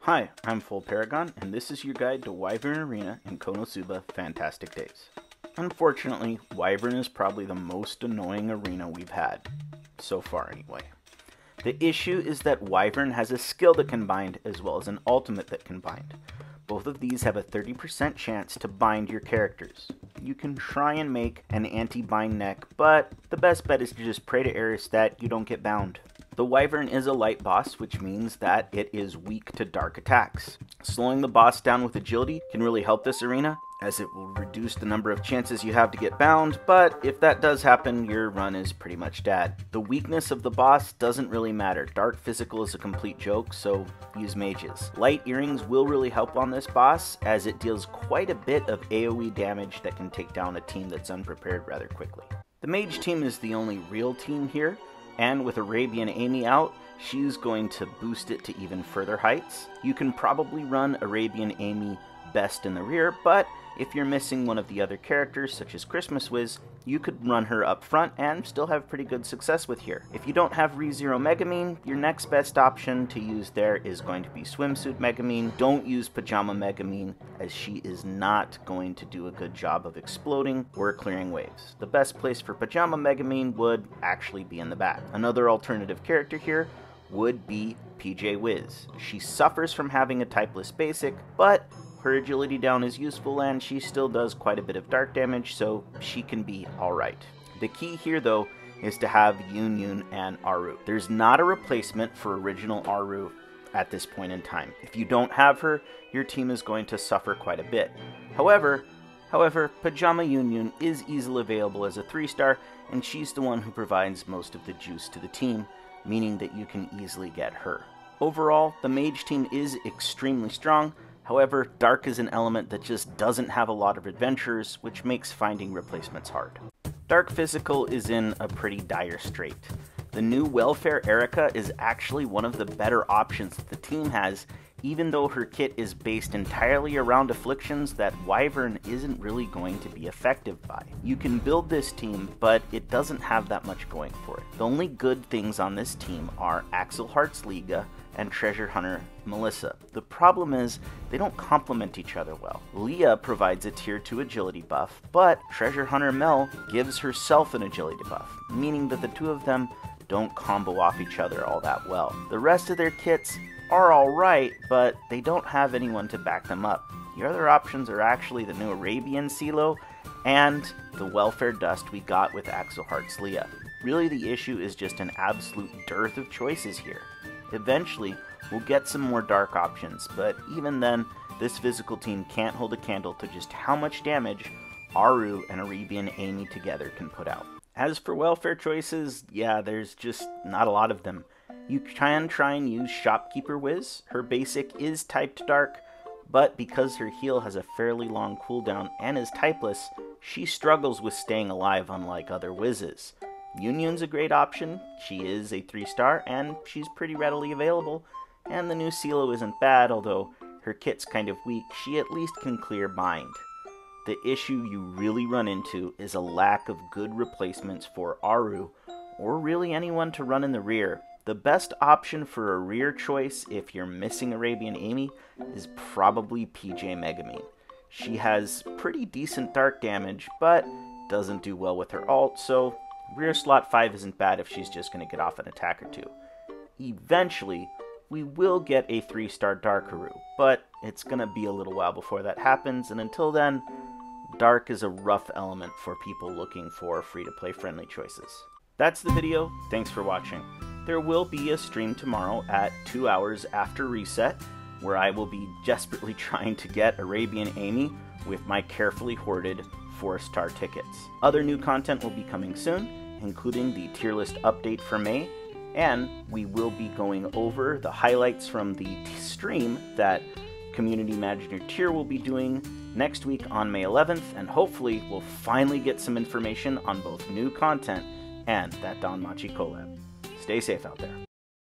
Hi, I'm Full Paragon, and this is your guide to Wyvern Arena in Konosuba Fantastic Days. Unfortunately, Wyvern is probably the most annoying arena we've had. So far, anyway. The issue is that Wyvern has a skill that can bind, as well as an ultimate that can bind. Both of these have a 30% chance to bind your characters. You can try and make an anti-bind neck, but the best bet is to just pray to Eris that you don't get bound. The Wyvern is a light boss, which means that it is weak to dark attacks. Slowing the boss down with agility can really help this arena, as it will reduce the number of chances you have to get bound, but if that does happen, your run is pretty much dead. The weakness of the boss doesn't really matter. Dark physical is a complete joke, so use mages. Light earrings will really help on this boss, as it deals quite a bit of AoE damage that can take down a team that's unprepared rather quickly. The Mage Team is the only real team here, and with Arabian Amy out, she's going to boost it to even further heights. You can probably run Arabian Amy best in the rear, but if you're missing one of the other characters, such as Christmas Wiz, you could run her up front and still have pretty good success with here. If you don't have ReZero Megumin, your next best option to use there is going to be Swimsuit Megumin. Don't use Pajama Megumin, as she is not going to do a good job of exploding or clearing waves. The best place for Pajama Megumin would actually be in the back. Another alternative character here would be PJ Wiz. She suffers from having a typeless basic, but her agility down is useful, and she still does quite a bit of dark damage, so she can be alright. The key here, though, is to have Yun and Aru. There's not a replacement for original Aru at this point in time. If you don't have her, your team is going to suffer quite a bit. However, Pajama Yun is easily available as a 3-star, and she's the one who provides most of the juice to the team, meaning that you can easily get her. Overall, the Mage Team is extremely strong. However, Dark is an element that just doesn't have a lot of adventurers, which makes finding replacements hard. Dark Physical is in a pretty dire strait. The new Welfare Erica is actually one of the better options that the team has, even though her kit is based entirely around afflictions that Wyvern isn't really going to be effective by. You can build this team, but it doesn't have that much going for it. The only good things on this team are Axel Heart's Liga and Treasure Hunter Melissa. The problem is, they don't complement each other well. Leah provides a tier 2 agility buff, but Treasure Hunter Mel gives herself an agility buff, meaning that the two of them don't combo off each other all that well. The rest of their kits are alright, but they don't have anyone to back them up. The other options are actually the new Arabian CeeLo and the Welfare Dust we got with Axel Heart's Leah. Really, the issue is just an absolute dearth of choices here. Eventually, we'll get some more dark options, but even then, this physical team can't hold a candle to just how much damage Aru and Arabian Amy together can put out. As for welfare choices, yeah, there's just not a lot of them. You can try and use Shopkeeper Wiz. Her basic is typed dark, but because her heal has a fairly long cooldown and is typeless, she struggles with staying alive unlike other Wizzes. Yun's a great option. She is a 3-star, and she's pretty readily available. And the new CeeLo isn't bad, although her kit's kind of weak. She at least can clear bind. The issue you really run into is a lack of good replacements for Aru, or really anyone to run in the rear. The best option for a rear choice if you're missing Arabian Amy is probably PJ Megumin. She has pretty decent dark damage, but doesn't do well with her ult, so rear slot 5 isn't bad if she's just going to get off an attack or two. Eventually, we will get a 3-star Dark Aru, but it's going to be a little while before that happens, and until then, Dark is a rough element for people looking for free-to-play friendly choices. That's the video. Thanks for watching. There will be a stream tomorrow at 2 hours after reset, where I will be desperately trying to get Arabian Amy with my carefully hoarded 4-star tickets. Other new content will be coming soon, including the tier list update for May, and we will be going over the highlights from the stream that Community Manager Tier will be doing next week on May 11th, and hopefully we'll finally get some information on both new content and that Don Machi collab. Stay safe out there.